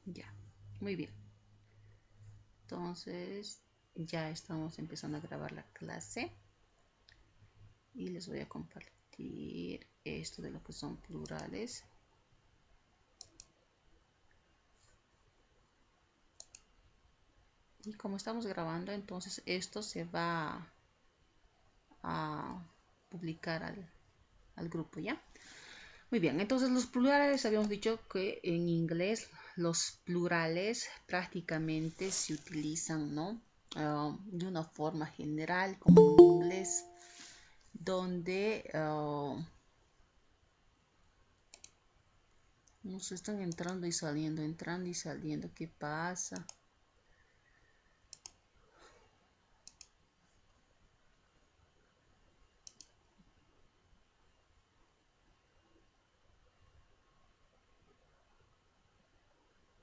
Ya, muy bien. Entonces, ya estamos empezando a grabar la clase. Y les voy a compartir esto de lo que son plurales. Y como estamos grabando, entonces esto se va a publicar al grupo, ¿ya? Muy bien, entonces los plurales, habíamos dicho que en inglés los plurales prácticamente se utilizan, ¿no? De una forma general, como en inglés, donde nos están entrando y saliendo. ¿Qué pasa?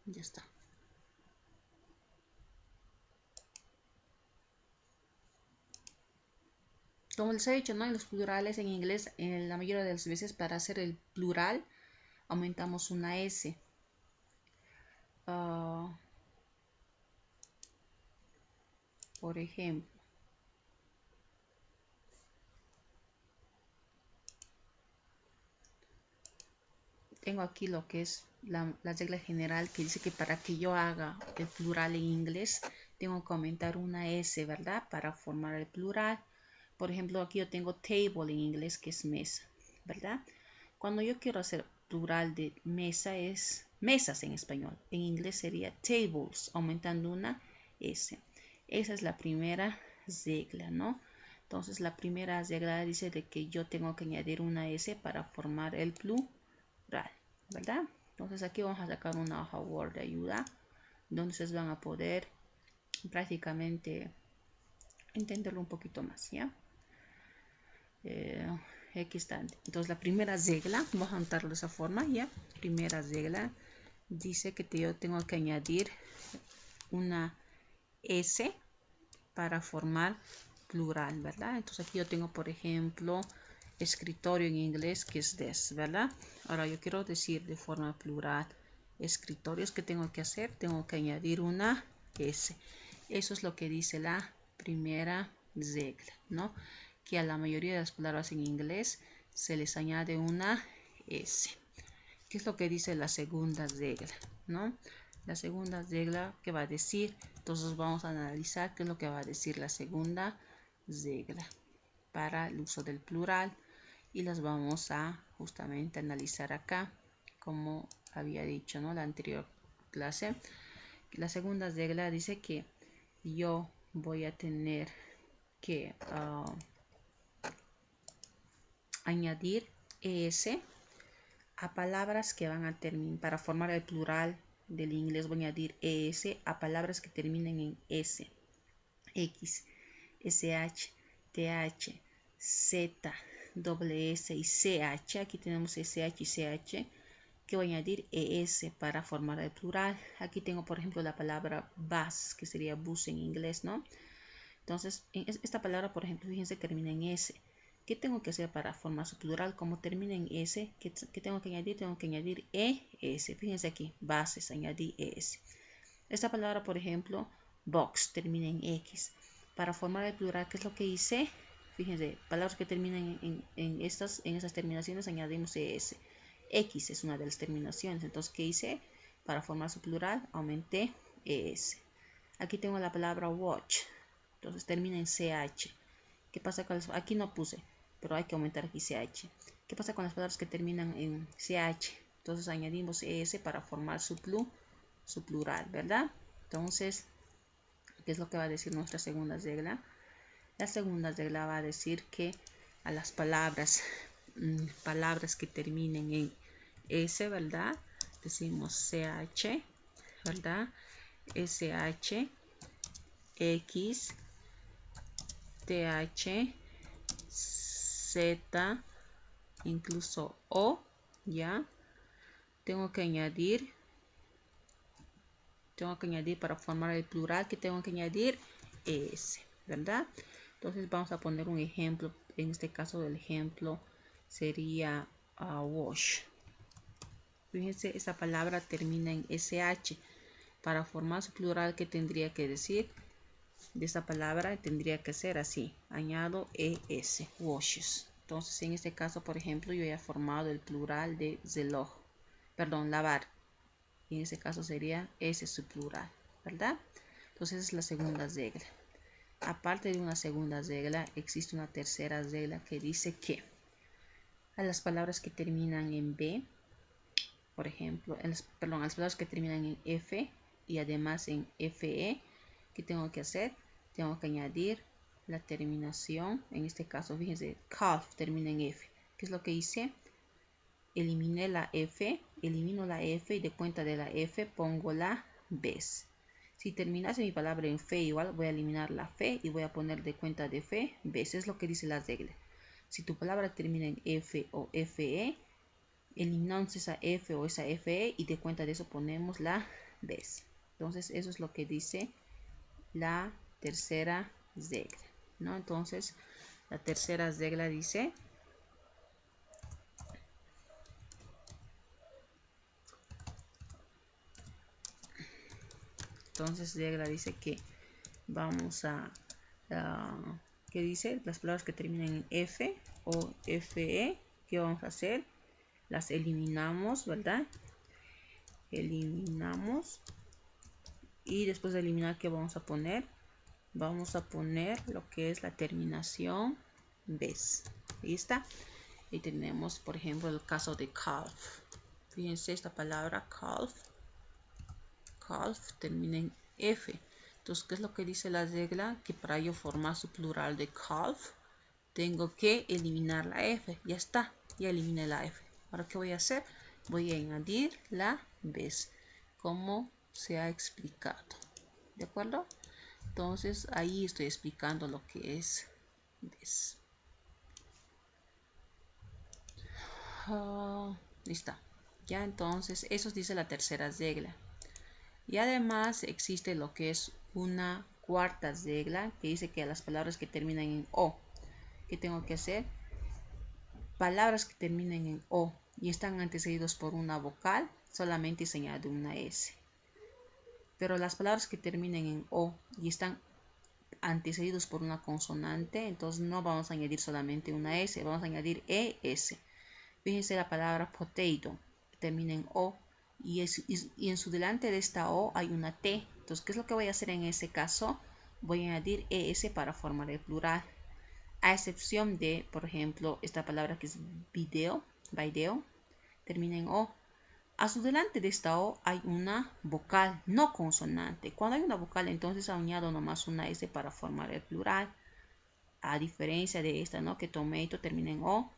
Ya está. Como les he dicho, ¿no? En los plurales en inglés, en la mayoría de las veces para hacer el plural, aumentamos una S. Por ejemplo, tengo aquí lo que es la regla general que dice que para que yo haga el plural en inglés, tengo que aumentar una S, ¿verdad? Para formar el plural. Por ejemplo, aquí yo tengo table en inglés, que es mesa, ¿verdad? Cuando yo quiero hacer plural de mesa es mesas en español. En inglés sería tables, aumentando una S. Esa es la primera regla, ¿no? Entonces la primera regla dice de que yo tengo que añadir una S para formar el plural, ¿verdad? Entonces aquí vamos a sacar una hoja Word de ayuda donde ustedes van a poder prácticamente entenderlo un poquito más, ¿ya? Aquí está. Entonces la primera regla, vamos a anotarlo de esa forma, ¿ya? Primera regla dice que yo tengo que añadir una S para formar plural, ¿verdad? Entonces aquí yo tengo, por ejemplo, escritorio en inglés, que es desk, ¿verdad? Ahora yo quiero decir de forma plural escritorios. ¿Qué tengo que hacer? Tengo que añadir una S. Eso es lo que dice la primera regla, ¿no? Que a la mayoría de las palabras en inglés se les añade una S. ¿Qué es lo que dice la segunda regla? ¿No? La segunda regla que va a decir, entonces vamos a analizar qué es lo que va a decir la segunda regla para el uso del plural y las vamos a justamente analizar acá, como había dicho, ¿no? La anterior clase. La segunda regla dice que yo voy a tener que añadir ES a palabras que van a terminar, para formar el plural del inglés voy a añadir ES a palabras que terminen en S, X, SH, TH, Z, S y CH. Aquí tenemos SH y CH que voy a añadir ES para formar el plural. Aquí tengo, por ejemplo, la palabra bus, que sería bus en inglés, ¿no? Entonces, esta palabra, por ejemplo, fíjense, termina en S. ¿Qué tengo que hacer para formar su plural? Como termina en S, ¿qué tengo que añadir? Tengo que añadir ES. Fíjense aquí, bases, añadí ES. Esta palabra, por ejemplo, box, termina en X. Para formar el plural, ¿qué es lo que hice? Fíjense, palabras que terminan en esas terminaciones añadimos ES. X es una de las terminaciones. Entonces, ¿qué hice? Para formar su plural, aumenté ES. Aquí tengo la palabra watch. Entonces termina en CH. ¿Qué pasa con las? Aquí no puse, pero hay que aumentar aquí CH. ¿Qué pasa con las palabras que terminan en CH? Entonces añadimos ES para formar su plural, ¿verdad? Entonces, ¿qué es lo que va a decir nuestra segunda regla? La segunda regla va a decir que a las palabras que terminen en S, ¿verdad? Decimos CH, ¿verdad? SH, X, TH, Z, incluso O, ¿ya? Tengo que añadir para formar el plural, que tengo que añadir ES, ¿verdad? Entonces vamos a poner un ejemplo. En este caso el ejemplo sería wash. Fíjense, esa palabra termina en SH. para formar su plural, ¿qué tendría que decir? De esta palabra tendría que ser así. Añado es, washes. Entonces, en este caso, por ejemplo, yo ya he formado el plural de zeloj. Perdón, lavar. Y en este caso sería ese su plural, ¿verdad? Entonces, esa es la segunda regla. Aparte de una segunda regla, existe una tercera regla que dice que a las palabras que terminan en B, por ejemplo, a las palabras que terminan en F y además en FE, ¿qué tengo que hacer? Tengo que añadir la terminación. En este caso, fíjense, calf termina en F. ¿Qué es lo que hice? Eliminé la F, elimino la F y de cuenta de la F pongo la vez. Si terminase mi palabra en fe, igual voy a eliminar la fe y voy a poner de cuenta de fe vez. Es lo que dice la regla. Si tu palabra termina en F o FE, eliminamos esa F o esa FE y de cuenta de eso ponemos la vez. Entonces, eso es lo que dice la tercera regla, ¿no? Entonces, la tercera regla dice: regla dice que vamos a ¿qué dice? Las palabras que terminan en F o FE, ¿qué vamos a hacer? Las eliminamos, ¿verdad? Eliminamos. Y después de eliminar, ¿qué vamos a poner? Vamos a poner lo que es la terminación vez. Ahí está. Y tenemos, por ejemplo, el caso de calf. Fíjense esta palabra calf. Calf termina en F. Entonces, ¿qué es lo que dice la regla? Que para yo formar su plural de calf, tengo que eliminar la F. Ya está. Ya eliminé la F. Ahora, ¿qué voy a hacer? Voy a añadir la vez, como se ha explicado. ¿De acuerdo? Entonces, ahí estoy explicando lo que es vez. Listo. Ya, entonces, eso dice la tercera regla. Y además existe lo que es una cuarta regla que dice que a las palabras que terminan en O, ¿qué tengo que hacer? Palabras que terminen en O y están antecedidos por una vocal, solamente se añade una S. Pero las palabras que terminen en O y están antecedidos por una consonante, entonces no vamos a añadir solamente una S, vamos a añadir ES. Fíjense la palabra potato, que termina en O y en su delante de esta O hay una T. Entonces, ¿qué es lo que voy a hacer en ese caso? Voy a añadir ES para formar el plural. A excepción de, por ejemplo, esta palabra que es video, termina en O. A su delante de esta O hay una vocal no consonante. Cuando hay una vocal, entonces añado nomás una S para formar el plural. A diferencia de esta, ¿no? Que tomato termina en O.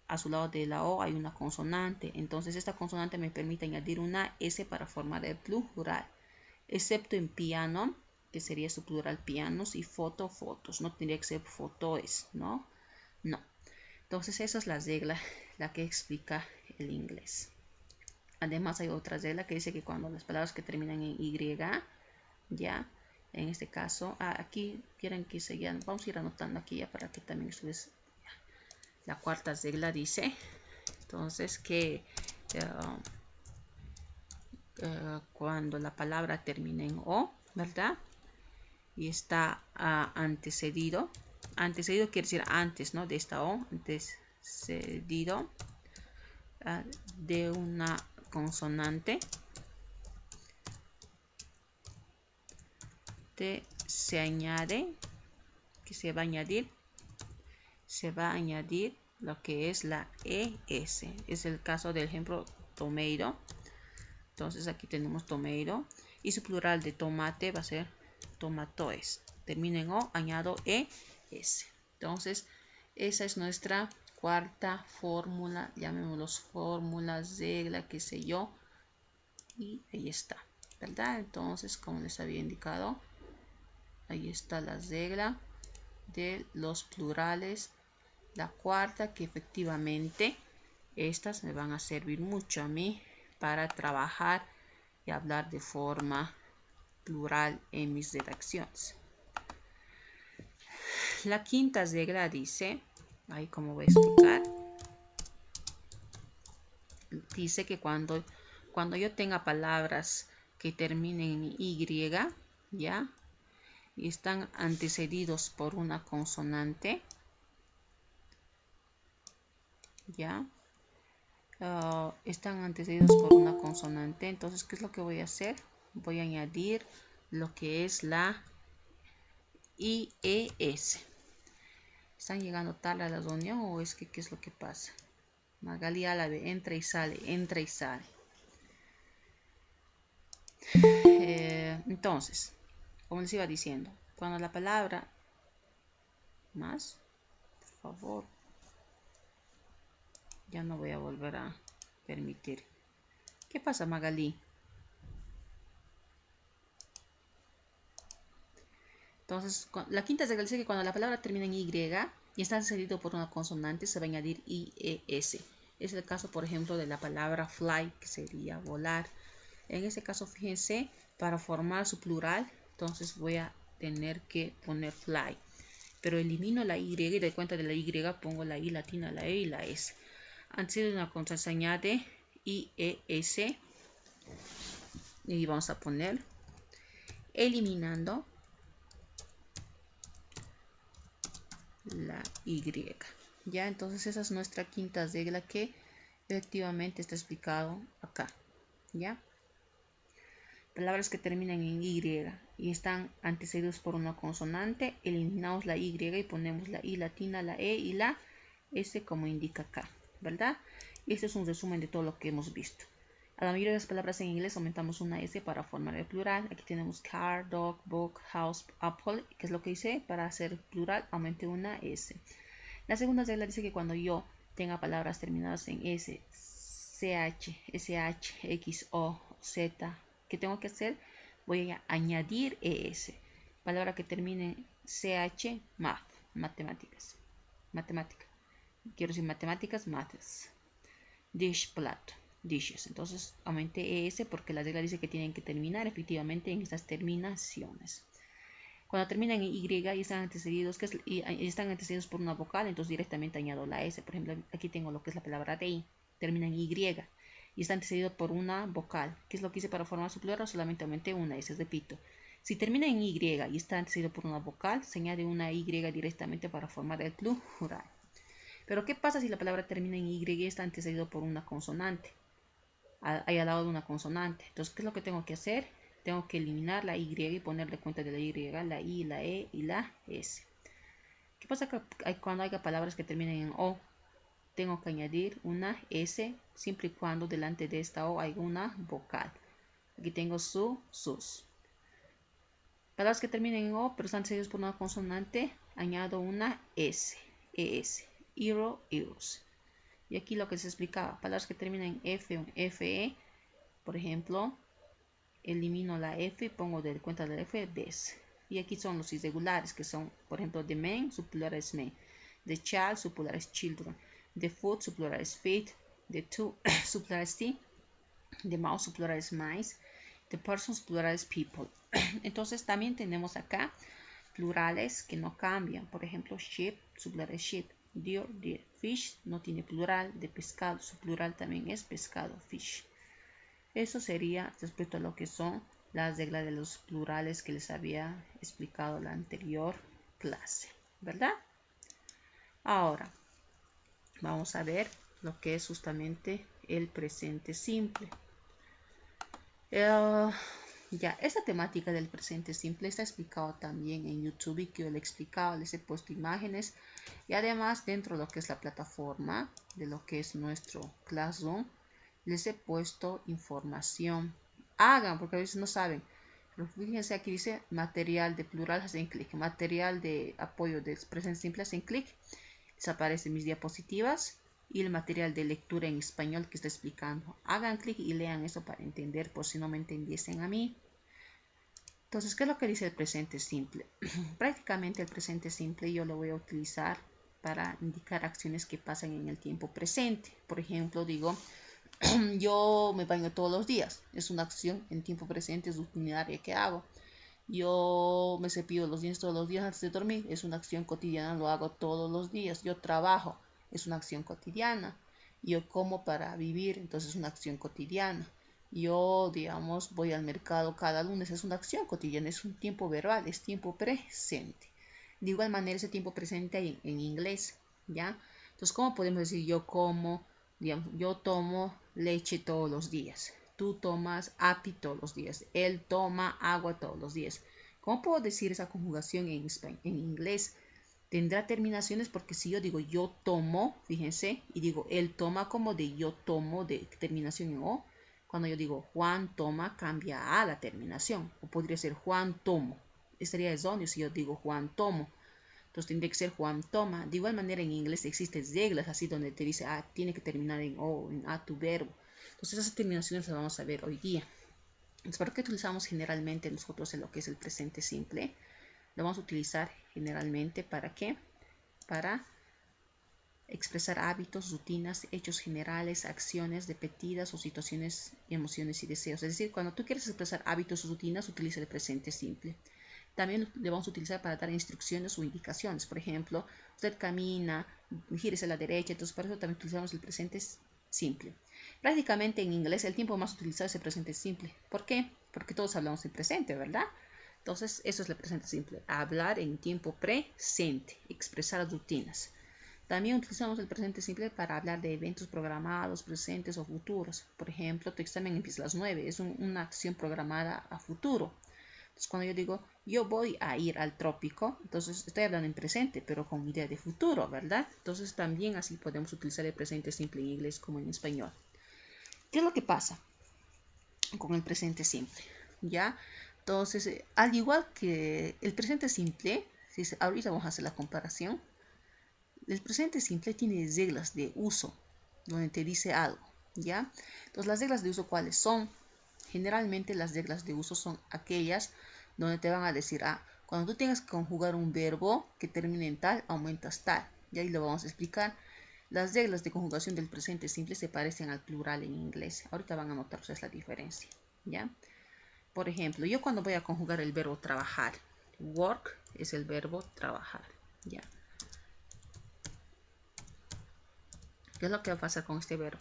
A su lado de la O hay una consonante. Entonces esta consonante me permite añadir una S para formar el plural. Excepto en piano, que sería su plural pianos, y foto, fotos. No tendría que ser fotoes, ¿no? No. Entonces esa es la regla, la que explica el inglés. Además hay otra regla que dice que cuando las palabras que terminan en Y, ya, en este caso, aquí quieren que se ya, vamos a ir anotando aquí ya para que también ustedes. La cuarta regla dice, entonces, que cuando la palabra termina en O, ¿verdad? Y está antecedido. Antecedido quiere decir antes, ¿no? De esta O, antecedido de una consonante. Se añade, que se va a añadir lo que es la ES. Es el caso del ejemplo tomato. Entonces aquí tenemos tomato y su plural de tomate va a ser tomatoes. Termina en O, añado ES. Entonces esa es nuestra cuarta fórmula, llamémoslos fórmulas, regla, qué sé yo. Y ahí está, ¿verdad? Entonces, como les había indicado, ahí está la regla de los plurales. La cuarta, que efectivamente estas me van a servir mucho a mí para trabajar y hablar de forma plural en mis redacciones. La quinta regla dice, ahí como voy a explicar, dice que cuando yo tenga palabras que terminen en Y, ¿ya? Y están antecedidos por una consonante, ¿ya? Están antecedidos por una consonante. Entonces, ¿qué es lo que voy a hacer? Voy a añadir lo que es la IES. ¿Están llegando tarde a la reunión o es que qué es lo que pasa? Magali Álave, entra y sale, entra y sale. Entonces, como les iba diciendo, cuando la palabra más, por favor, ya no voy a volver a permitir. ¿Qué pasa, Magali? Entonces, la quinta regla dice que cuando la palabra termina en Y y está seguido por una consonante, se va a añadir IES. Es el caso, por ejemplo, de la palabra fly, que sería volar. En este caso, fíjense, para formar su plural, entonces voy a tener que poner fly. Pero elimino la Y y de cuenta de la Y pongo la I latina, la E y la S. Antes de una contra se añade IES y vamos a poner eliminando la Y. Ya, entonces esa es nuestra quinta regla que efectivamente está explicado acá. Ya, palabras que terminan en Y y están antecedidos por una consonante, eliminamos la Y y ponemos la I latina, la E y la S como indica acá, ¿verdad? Este es un resumen de todo lo que hemos visto. A la mayoría de las palabras en inglés aumentamos una S para formar el plural. Aquí tenemos car, dog, book, house, apple. ¿Qué es lo que hice? Para hacer plural aumenté una S. La segunda regla dice que cuando yo tenga palabras terminadas en S, CH, SH, X, O, Z, ¿qué tengo que hacer? Voy a añadir ES. Palabra que termine en CH, math, matemáticas. Matemática. Quiero decir matemáticas, maths. Dish, plato, dishes. Entonces aumenté ES porque la regla dice que tienen que terminar efectivamente en estas terminaciones. Cuando terminan en Y y están antecedidos, están antecedidos por una vocal, entonces directamente añado la S. Por ejemplo, aquí tengo lo que es la palabra day, termina en Y y está antecedido por una vocal. ¿Qué es lo que hice para formar su plural? Solamente aumenté una S, repito. Si termina en Y y está antecedido por una vocal, se añade una Y directamente para formar el plural. Pero ¿qué pasa si la palabra termina en Y y está antecedido por una consonante? Ahí al lado de una consonante. Entonces, ¿qué es lo que tengo que hacer? Tengo que eliminar la Y y ponerle cuenta de la Y, la I, la E y la S. ¿Qué pasa cuando haya palabras que terminen en O? Tengo que añadir una S siempre y cuando delante de esta O haya una vocal. Aquí tengo su, sus. Palabras que terminen en O pero están seguidas por una consonante, añado una S, ES, hero, heroes. Y aquí lo que se explicaba, palabras que terminan en F o FE, por ejemplo, elimino la F y pongo de cuenta de la F, des. Y aquí son los irregulares, que son, por ejemplo, the man, su plural es men. The child, su plural es children. The food, su plural es feed. The two, su plural es tea. The mouse, su plural es mice. The person, su plural es people. Entonces también tenemos acá plurales que no cambian. Por ejemplo, sheep, su plural es sheep. Deer, deer. Fish no tiene plural. De pescado, su plural también es pescado, fish. Eso sería respecto a lo que son las reglas de los plurales que les había explicado en la anterior clase, ¿verdad? Ahora, vamos a ver lo que es justamente el presente simple. Ya, esta temática del presente simple está explicado también en YouTube y que yo le he explicado, les he puesto imágenes y además dentro de lo que es la plataforma de lo que es nuestro Classroom les he puesto información. Hagan, porque a veces no saben. Pero fíjense aquí dice material de plural, hacen clic. Material de apoyo de presente simple, hacen clic. Les aparecen mis diapositivas y el material de lectura en español que está explicando. Hagan clic y lean eso para entender por si no me entendiesen a mí. Entonces, ¿qué es lo que dice el presente simple? Prácticamente el presente simple yo lo voy a utilizar para indicar acciones que pasan en el tiempo presente. Por ejemplo, digo, yo me baño todos los días. Es una acción en tiempo presente, es rutinaria que hago. Yo me cepillo los dientes todos los días antes de dormir. Es una acción cotidiana, lo hago todos los días. Yo trabajo, es una acción cotidiana. Yo como para vivir, entonces es una acción cotidiana. Yo, digamos, voy al mercado cada lunes. Es una acción cotidiana, es un tiempo verbal, es tiempo presente. De igual manera, ese tiempo presente en inglés, ¿ya? Entonces, ¿cómo podemos decir yo como, digamos, yo tomo leche todos los días? Tú tomas api todos los días. Él toma agua todos los días. ¿Cómo puedo decir esa conjugación en inglés? Tendrá terminaciones porque si yo digo yo tomo, fíjense, y digo él toma como de yo tomo de terminación en O, cuando yo digo Juan toma cambia a la terminación, o podría ser Juan tomo, estaría erróneo si yo digo Juan tomo, entonces tendría que ser Juan toma. De igual manera en inglés existen reglas así donde te dice tiene que terminar en O, en a tu verbo, entonces esas terminaciones las vamos a ver hoy día. Entonces, ¿para qué utilizamos generalmente nosotros en lo que es el presente simple? Lo vamos a utilizar generalmente ¿para qué? Para expresar hábitos, rutinas, hechos generales, acciones repetidas o situaciones, emociones y deseos. Es decir, cuando tú quieres expresar hábitos o rutinas, utiliza el presente simple. También le vamos a utilizar para dar instrucciones o indicaciones. Por ejemplo, usted camina, gírese a la derecha, entonces para eso también utilizamos el presente simple. Prácticamente en inglés el tiempo más utilizado es el presente simple. ¿Por qué? Porque todos hablamos en presente, ¿verdad? Entonces, eso es el presente simple. Hablar en tiempo presente, expresar rutinas. También utilizamos el presente simple para hablar de eventos programados, presentes o futuros. Por ejemplo, tu examen empieza a las 9, es una acción programada a futuro. Entonces, cuando yo digo, yo voy a ir al trópico, entonces estoy hablando en presente, pero con idea de futuro, ¿verdad? Entonces, también así podemos utilizar el presente simple en inglés como en español. ¿Qué es lo que pasa con el presente simple? ¿Ya? Entonces, al igual que el presente simple, ahorita vamos a hacer la comparación. El presente simple tiene reglas de uso, donde te dice algo, ¿ya? Entonces, las reglas de uso, ¿cuáles son? Generalmente las reglas de uso son aquellas donde te van a decir, cuando tú tengas que conjugar un verbo que termine en tal, aumentas tal. Y ahí lo vamos a explicar. Las reglas de conjugación del presente simple se parecen al plural en inglés. Ahorita van a notar ustedes la diferencia, ¿ya? Por ejemplo, yo cuando voy a conjugar el verbo trabajar, work es el verbo trabajar, ¿ya? ¿Qué es lo que va a pasar con este verbo?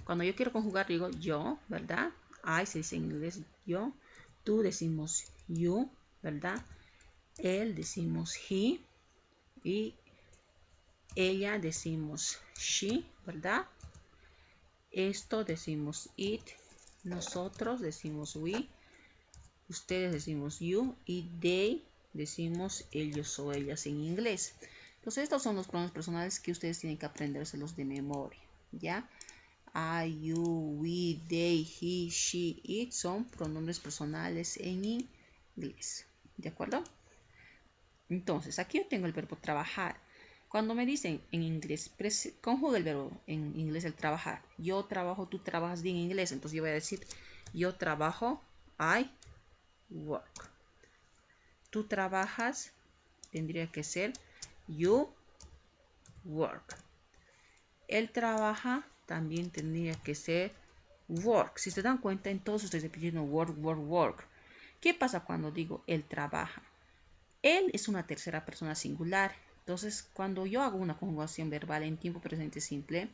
Cuando yo quiero conjugar, digo yo, ¿verdad? I se dice en inglés yo. Tú decimos you, ¿verdad? Él decimos he. Y ella decimos she, ¿verdad? Esto decimos it. Nosotros decimos we. Ustedes decimos you. Y they decimos ellos o ellas en inglés. Entonces, estos son los pronombres personales que ustedes tienen que aprendérselos de memoria, ¿ya? I, you, we, they, he, she, it son pronombres personales en inglés. ¿De acuerdo? Entonces, aquí yo tengo el verbo trabajar. Cuando me dicen en inglés, conjuga el verbo en inglés el trabajar. Yo trabajo, tú trabajas en inglés. Entonces yo voy a decir, yo trabajo, I work. Tú trabajas, tendría que ser, you work. Él trabaja, también tendría que ser work. Si se dan cuenta, entonces estoy repitiendo work, work, work. ¿Qué pasa cuando digo él trabaja? Él es una tercera persona singular. Entonces, cuando yo hago una conjugación verbal en tiempo presente simple,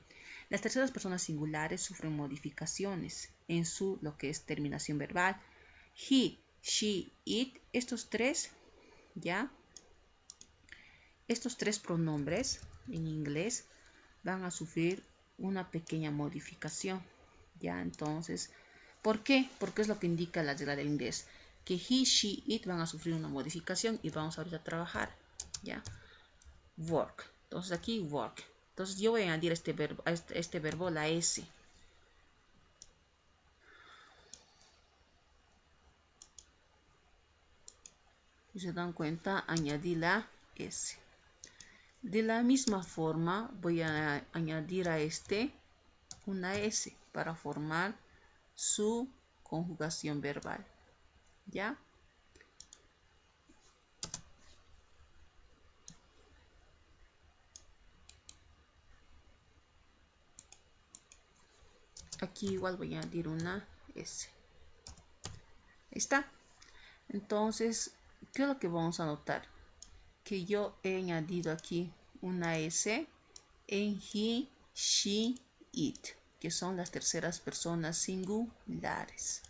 las terceras personas singulares sufren modificaciones en su lo que es terminación verbal. He, she, it, estos tres, ¿ya? Estos tres pronombres en inglés van a sufrir una pequeña modificación, ¿ya? Entonces, ¿por qué? Porque es lo que indica la regla del inglés, que he, she, it van a sufrir una modificación y vamos ahorita a trabajar, ¿ya? Work. Entonces aquí work. Entonces yo voy a añadir a este verbo la S. Si se dan cuenta, añadí la S. De la misma forma voy a añadir a este una S para formar su conjugación verbal, ¿ya? Aquí igual voy a añadir una S. Ahí está. Entonces, ¿qué es lo que vamos a notar? Que yo he añadido aquí una S en he, she, it. que son las terceras personas singulares.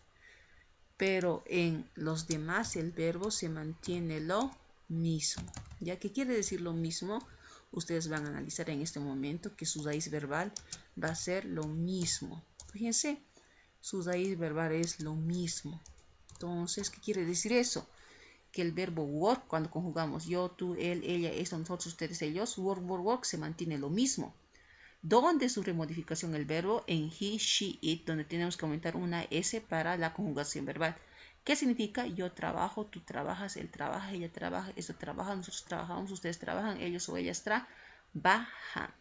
Pero en los demás el verbo se mantiene lo mismo. ¿Ya? ¿Qué quiere decir lo mismo? Ustedes van a analizar en este momento que su raíz verbal va a ser lo mismo. Fíjense, su raíz verbal es lo mismo. Entonces, ¿qué quiere decir eso? Que el verbo work, cuando conjugamos yo, tú, él, ella, esto, nosotros, ustedes, ellos, work, se mantiene lo mismo. ¿Dónde sufre modificación el verbo? En he, she, it, donde tenemos que aumentar una S para la conjugación verbal. ¿Qué significa? Yo trabajo, tú trabajas, él trabaja, ella trabaja, esto trabaja, nosotros trabajamos, ustedes trabajan, ellos o ellas trabajan.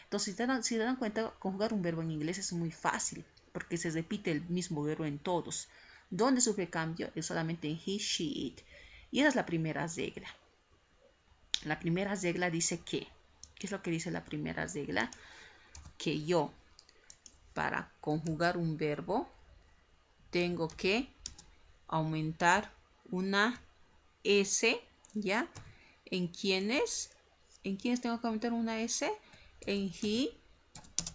Entonces, si se dan cuenta, conjugar un verbo en inglés es muy fácil, porque se repite el mismo verbo en todos. ¿Dónde sufre cambio? Es solamente en he, she, it. Y esa es la primera regla. La primera regla dice que, ¿qué es lo que dice la primera regla? Que yo, para conjugar un verbo, tengo que aumentar una S, ¿ya? ¿En quiénes tengo que aumentar una S? En he,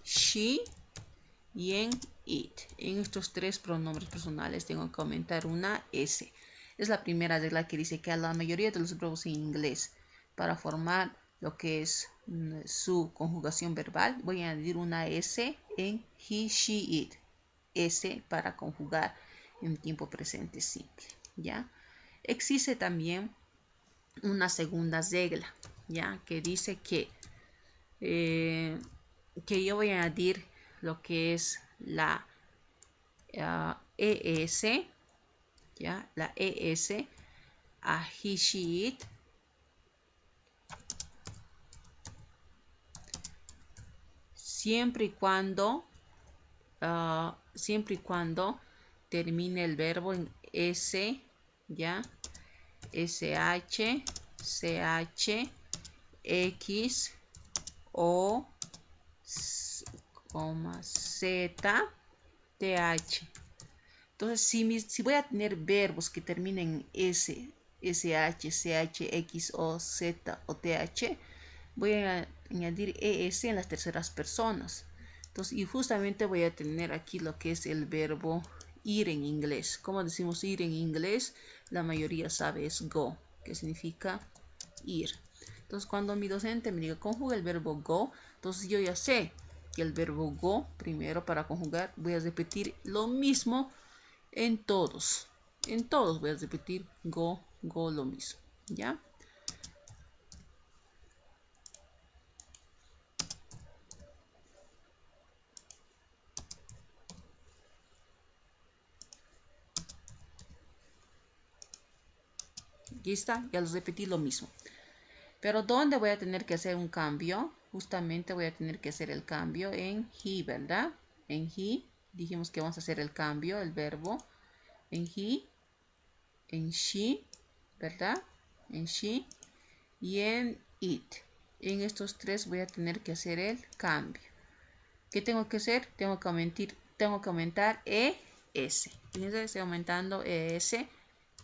she y en it. En estos tres pronombres personales tengo que aumentar una S. Es la primera regla que dice que a la mayoría de los verbos en inglés, para formar lo que es su conjugación verbal, voy a añadir una S en he, she, it. S para conjugar en tiempo presente simple, ¿ya? Existe también una segunda regla, ¿ya? Que dice que yo voy a añadir lo que es la ES, ¿ya? La ES a he, she, it, siempre y cuando termine el verbo en S, ¿ya? SH, CH, X, O, Z, TH. Entonces, si voy a tener verbos que terminen en S, SH, CH, X, O, Z o TH, voy a añadir ES en las terceras personas. Entonces, y justamente voy a tener aquí lo que es el verbo ir en inglés. ¿Cómo decimos ir en inglés? La mayoría sabe es go, que significa ir. Entonces, cuando mi docente me diga conjuga el verbo go, entonces yo ya sé que el verbo go, primero para conjugar, voy a repetir lo mismo en todos. En todos voy a repetir go, go lo mismo, ¿ya? Aquí está, ya los repetí lo mismo. Pero ¿dónde voy a tener que hacer un cambio? Justamente voy a tener que hacer el cambio en he, ¿verdad? En he, dijimos que vamos a hacer el cambio, el verbo. En he, en she, ¿verdad? En she y en it. En estos tres voy a tener que hacer el cambio. ¿Qué tengo que hacer? Tengo que aumentar ES. Fíjense, estoy aumentando ES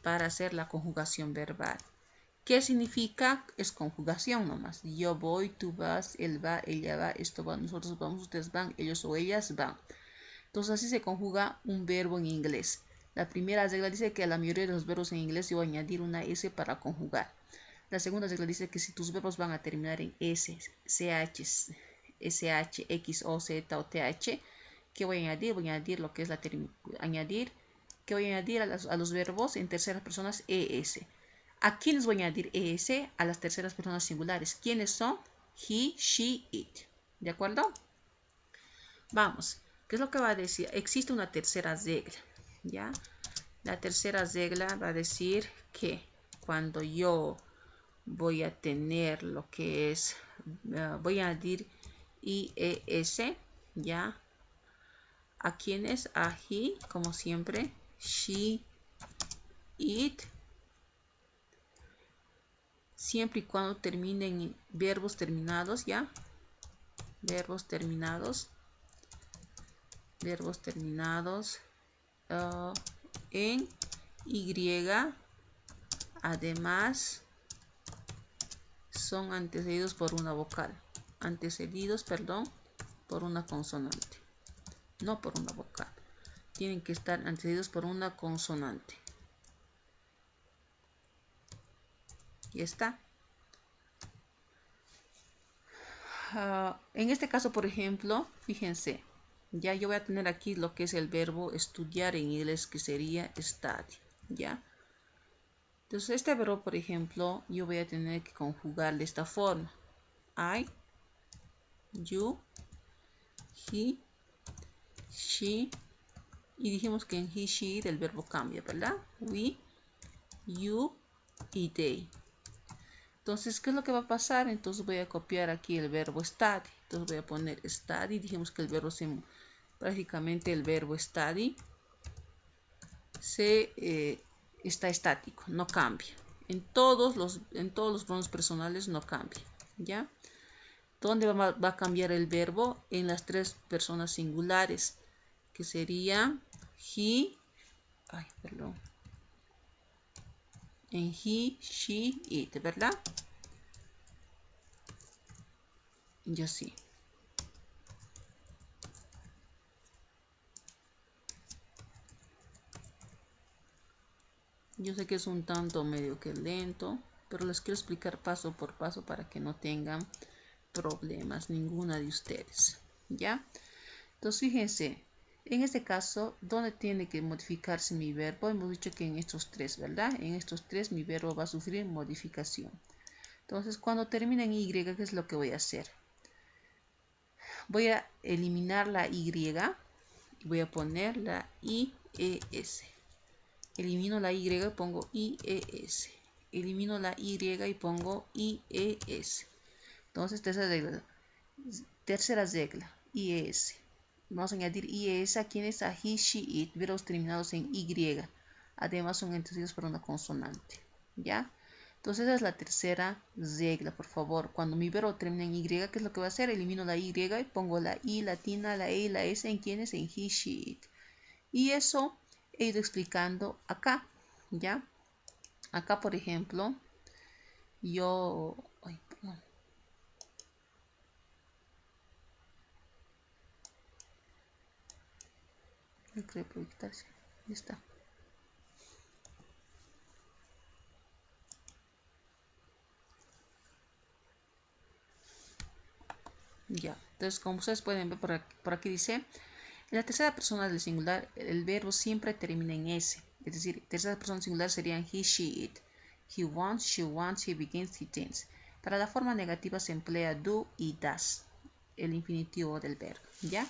para hacer la conjugación verbal. ¿Qué significa? Es conjugación nomás. Yo voy, tú vas, él va, ella va, esto va, nosotros vamos, ustedes van, ellos o ellas van. Entonces así se conjuga un verbo en inglés. La primera regla dice que a la mayoría de los verbos en inglés yo voy a añadir una S para conjugar. La segunda regla dice que si tus verbos van a terminar en S, CH, SH, X, O, Z o TH, ¿qué voy a añadir? Voy a añadir lo que es ¿qué voy a añadir a los verbos en terceras personas? ES. ¿A quiénes voy a añadir ES? A las terceras personas singulares. ¿Quiénes son? He, she, it. ¿De acuerdo? Vamos. ¿Qué es lo que va a decir? Existe una tercera regla, ¿ya? La tercera regla va a decir que cuando yo voy a tener lo que es, voy a añadir IES, ¿ya? ¿A quiénes? A he, como siempre, she, it, siempre y cuando terminen en verbos terminados, ¿ya? Verbos terminados en Y, además son antecedidos por una vocal, por una consonante. no por una vocal. Tienen que estar antecedidos por una consonante. Ya está. En este caso, por ejemplo, fíjense, ya yo voy a tener aquí lo que es el verbo estudiar en inglés, que sería study, ¿ya? Entonces, este verbo, por ejemplo, yo voy a tener que conjugar de esta forma. I, you, he, she, y dijimos que en he, she el verbo cambia, ¿verdad? We, you y they. Entonces, ¿qué es lo que va a pasar? Entonces voy a copiar aquí el verbo study. Entonces voy a poner study. Dijimos que el verbo prácticamente el verbo study está estático, no cambia. En todos los pronombres personales no cambia, ¿ya? ¿Dónde va a cambiar el verbo? En las tres personas singulares, que sería he, en he, she, it, ¿verdad? Y así. Yo sé que es un tanto medio que lento, pero les quiero explicar paso por paso para que no tengan problemas ninguna de ustedes, ¿ya? Entonces fíjense, en este caso, ¿dónde tiene que modificarse mi verbo? Hemos dicho que en estos tres, ¿verdad? En estos tres mi verbo va a sufrir modificación. Entonces, cuando termine en Y, ¿qué es lo que voy a hacer? Voy a eliminar la Y y voy a poner la IES. Elimino la Y y pongo IES. Elimino la Y y pongo IES. Entonces, tercera regla, IES. Vamos a añadir IES a quienes a he, she, it, verbos terminados en Y. Además son antecedidos por una consonante, ¿ya? Entonces esa es la tercera regla, por favor. Cuando mi verbo termina en Y, ¿qué es lo que voy a hacer? Elimino la Y y pongo la I latina, la E y la S en quienes en he, she, it. Y eso he ido explicando acá, ¿ya? Acá, por ejemplo, yo... Ay, perdón. No creo proyectarse. Ya está. Ya, entonces como ustedes pueden ver por aquí dice, en la tercera persona del singular el verbo siempre termina en S, es decir, tercera persona singular serían he, she, it. He wants, she wants, he begins, he thinks. Para la forma negativa se emplea do y does, el infinitivo del verbo, ¿ya?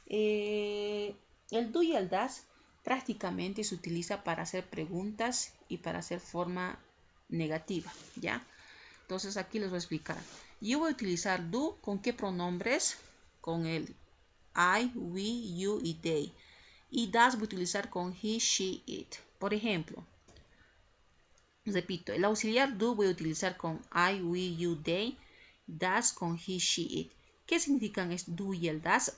El do y el does prácticamente se utiliza para hacer preguntas y para hacer forma negativa, ¿ya? Entonces aquí les voy a explicar. Yo voy a utilizar do con qué pronombres, con el I, we, you y they. Y does voy a utilizar con he, she, it. Por ejemplo, repito, el auxiliar do voy a utilizar con I, we, you, they. Does con he, she, it. ¿Qué significan el do y el does?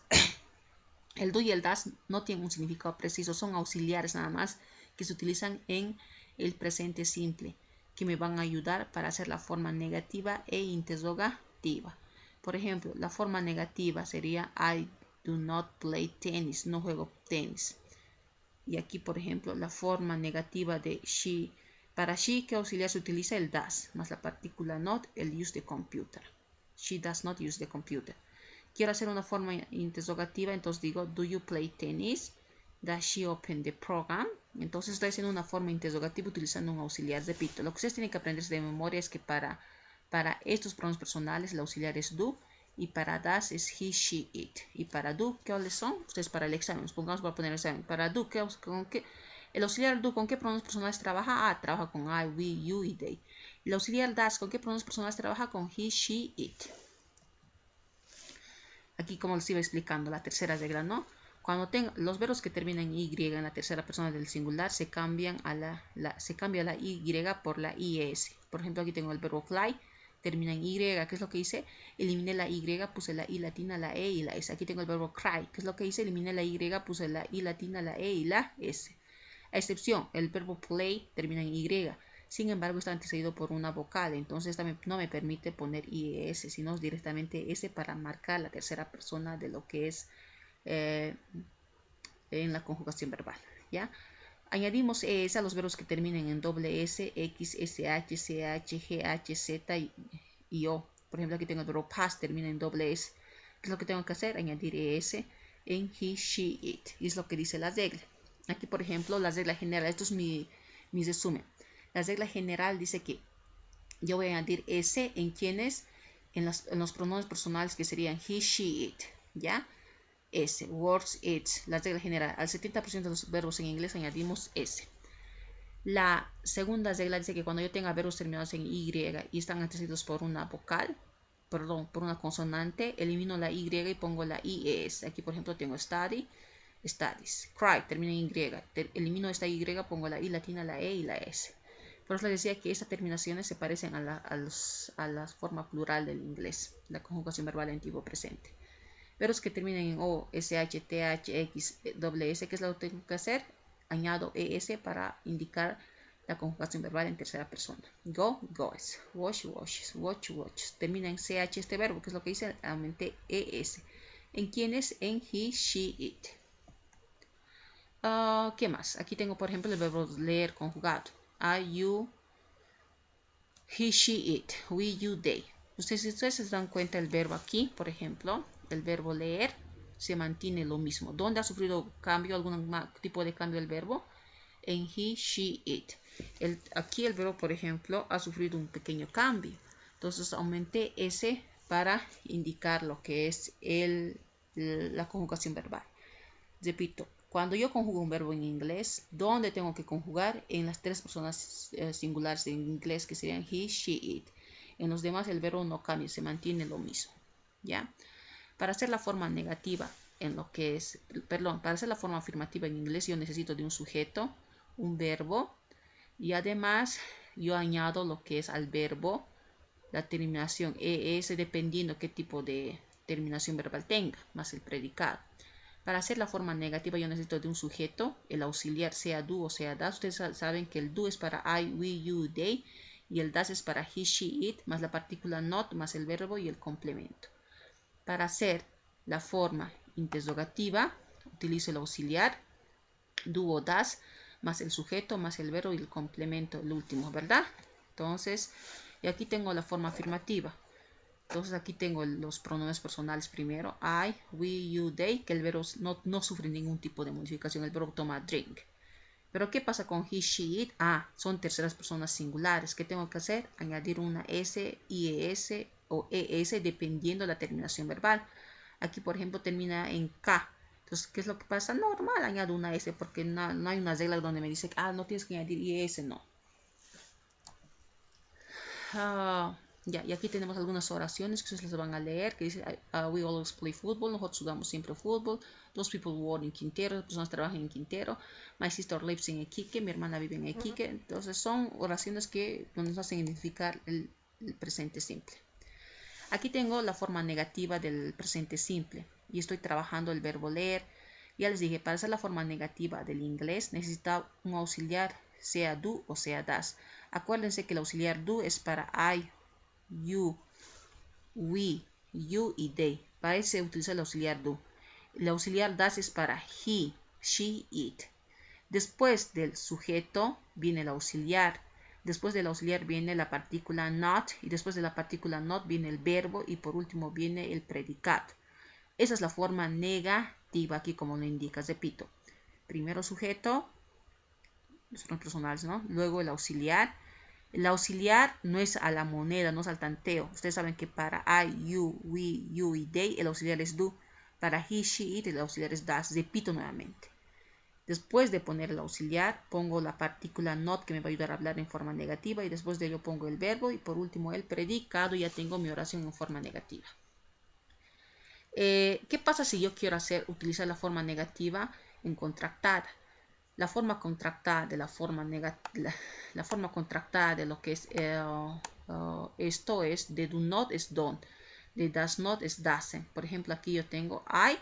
El do y el does no tienen un significado preciso, son auxiliares nada más que se utilizan en el presente simple, que me van a ayudar para hacer la forma negativa e interrogativa. Por ejemplo, la forma negativa sería I do not play tennis, no juego tenis. Y aquí, por ejemplo, la forma negativa de she. Para she, ¿qué auxiliar se utiliza? El does, más la partícula not, el use the computer. She does not use the computer. Quiero hacer una forma interrogativa, entonces digo, do you play tennis? Does she open the program? Entonces estoy haciendo una forma interrogativa utilizando un auxiliar. Repito, lo que ustedes tienen que aprenderse de memoria es que para estos pronombres personales el auxiliar es do y para does es he, she, it. Y para do, ¿qué son? Ustedes para el examen, supongamos para poner el examen. Para do, el auxiliar do, ¿con qué pronombres personales trabaja? Ah, trabaja con I, we, you y they. El auxiliar does, ¿con qué pronombres personales trabaja? Con he, she, it. Aquí como les iba explicando, la tercera regla, ¿no? Cuando los verbos que terminan en Y en la tercera persona del singular se cambian se cambia la Y por la IS. Por ejemplo, aquí tengo el verbo fly, termina en Y, ¿qué es lo que hice? Eliminé la Y, puse la I latina, la E y la S. Aquí tengo el verbo cry, ¿qué es lo que hice? Eliminé la Y, puse la I latina, la E y la S. A excepción, el verbo play termina en Y. Sin embargo, está antecedido por una vocal, entonces no me permite poner IES, sino directamente S para marcar la tercera persona de lo que es en la conjugación verbal, ¿ya? Añadimos ES a los verbos que terminen en doble S, X, SH, CH, GH, Z y O. Por ejemplo, aquí tengo el verbo pass, termina en doble S. ¿Qué es lo que tengo que hacer? Añadir ES en he, she, it. Y es lo que dice la regla. Aquí, por ejemplo, la regla general. Esto es mi resumen. La regla general dice que yo voy a añadir S en quienes, en los pronombres personales que serían he, she, it. ¿Ya? S, words, its, la regla general. Al 70% de los verbos en inglés añadimos S. La segunda regla dice que cuando yo tenga verbos terminados en Y y están antecedidos por una vocal, perdón, por una consonante, elimino la Y y pongo la IES. Aquí, por ejemplo, tengo study, studies. Cry, termina en Y. Elimino esta Y, pongo la I latina, la E y la S. Por eso les decía que estas terminaciones se parecen a la forma plural del inglés, la conjugación verbal antiguo presente. Verbos que terminen en O, SH, TH, X, S, ¿qué es lo que tengo que hacer? Añado ES para indicar la conjugación verbal en tercera persona. Go, goes. Wash, washes. Watch, watches. Termina en CH este verbo, que es lo que dice, aumenté ES. ¿En quiénes? En he, she, it. ¿Qué más? Aquí tengo, por ejemplo, el verbo leer conjugado. I, you, he, she, it. We, you, they. Ustedes se dan cuenta el verbo aquí, por ejemplo, el verbo leer se mantiene lo mismo. ¿Dónde ha sufrido cambio, algún tipo de cambio el verbo? En he, she, it. Aquí el verbo, por ejemplo, ha sufrido un pequeño cambio. Entonces aumenté ese para indicar lo que es la conjugación verbal. Repito, cuando yo conjugo un verbo en inglés, ¿dónde tengo que conjugar? En las tres personas singulares en inglés, que serían he, she, it. En los demás el verbo no cambia, se mantiene lo mismo. ¿Ya? Para hacer la forma negativa para hacer la forma afirmativa en inglés yo necesito de un sujeto, un verbo y además yo añado lo que es al verbo la terminación ES dependiendo qué tipo de terminación verbal tenga, más el predicado. Para hacer la forma negativa yo necesito de un sujeto, el auxiliar sea do o sea das. Ustedes saben que el do es para I, we, you, they y el das es para he, she, it, más la partícula not, más el verbo y el complemento. Para hacer la forma interrogativa utilizo el auxiliar do o das más el sujeto más el verbo y el complemento, el último, ¿verdad? Entonces, y aquí tengo la forma afirmativa. Entonces aquí tengo los pronombres personales primero. I, we, you, they, que el verbo no sufre ningún tipo de modificación. El verbo toma drink. Pero ¿qué pasa con he, she, it? Son terceras personas singulares. ¿Qué tengo que hacer? Añadir una S, IES o ES dependiendo de la terminación verbal. Aquí, por ejemplo, termina en K. Entonces, ¿qué es lo que pasa? Normal, añado una S porque no hay una regla donde me dice, no tienes que añadir IES, no. Y aquí tenemos algunas oraciones que ustedes les van a leer, que dice, we always play football, nosotros jugamos siempre fútbol, those people work in Quintero, las personas trabajan en Quintero, my sister lives in Iquique, mi hermana vive en Iquique. Entonces son oraciones que nos hacen identificar el presente simple. Aquí tengo la forma negativa del presente simple y estoy trabajando el verbo leer. Ya les dije, para hacer la forma negativa del inglés necesita un auxiliar, sea do o sea das. Acuérdense que el auxiliar do es para I, you, we, you y they. Para eso se utiliza el auxiliar do. El auxiliar das es para he, she, it. Después del sujeto viene el auxiliar. Después del auxiliar viene la partícula not y después de la partícula not viene el verbo y por último viene el predicado. Esa es la forma negativa aquí como lo indica. Repito, primero sujeto, los pronombres personales, ¿no? Luego el auxiliar. El auxiliar no es a la moneda, no es al tanteo. Ustedes saben que para I, you, we, you y they el auxiliar es do. Para he, she, it el auxiliar es das. Repito nuevamente. Después de poner el auxiliar, pongo la partícula not que me va a ayudar a hablar en forma negativa y después de ello pongo el verbo y por último el predicado y ya tengo mi oración en forma negativa. ¿Qué pasa si yo quiero utilizar la forma negativa en contractada? La forma contractada de la forma contractada de lo que es esto es de do not es don't, de does not es doesn't. Por ejemplo, aquí yo tengo I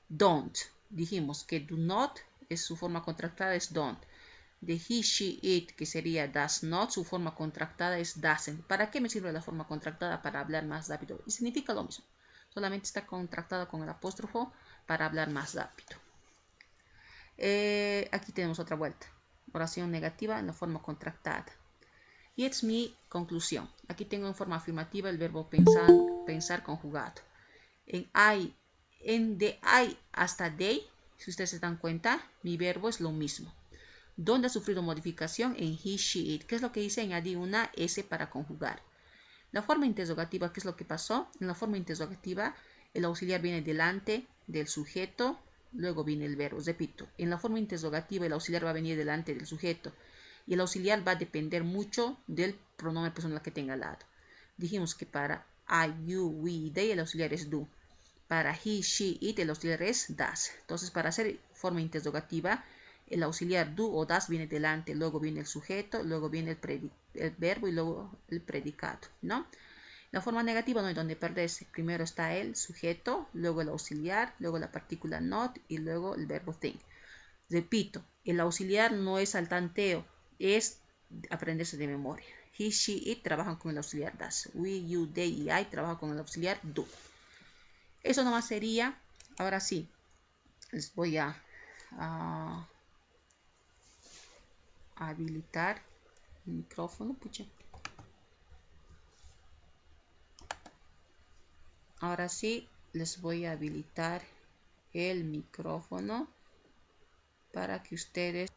don't. Dijimos que do not es su forma contractada es don't. De he, she, it, que sería does not, su forma contractada es doesn't. ¿Para qué me sirve la forma contractada? Para hablar más rápido. Y significa lo mismo. Solamente está contractada con el apóstrofo para hablar más rápido. Aquí tenemos otra vuelta. Oración negativa en la forma contractada. Y es mi conclusión. Aquí tengo en forma afirmativa el verbo pensar conjugado. De I hasta they, si ustedes se dan cuenta, mi verbo es lo mismo. ¿Dónde ha sufrido modificación? En he, she, it. ¿Qué es lo que hice? Añadí una S para conjugar. La forma interrogativa, ¿qué es lo que pasó? En la forma interrogativa, el auxiliar viene delante del sujeto, luego viene el verbo. Repito, en la forma interrogativa, el auxiliar va a venir delante del sujeto y el auxiliar va a depender mucho del pronombre personal que tenga al lado. Dijimos que para I, you, we, they, el auxiliar es do. Para he, she, it, el auxiliar es das. Entonces, para hacer forma interrogativa, el auxiliar do o das viene delante, luego viene el sujeto, luego viene el verbo y luego el predicado, ¿no? La forma negativa no hay donde perderse. Primero está el sujeto, luego el auxiliar, luego la partícula not y luego el verbo thing. Repito, el auxiliar no es al tanteo, es aprenderse de memoria. He, she, it trabajan con el auxiliar das. We, you, they y I trabajan con el auxiliar do. Eso nomás sería. Ahora sí, les voy a habilitar el micrófono. Pucha. Ahora sí, les voy a habilitar el micrófono para que ustedes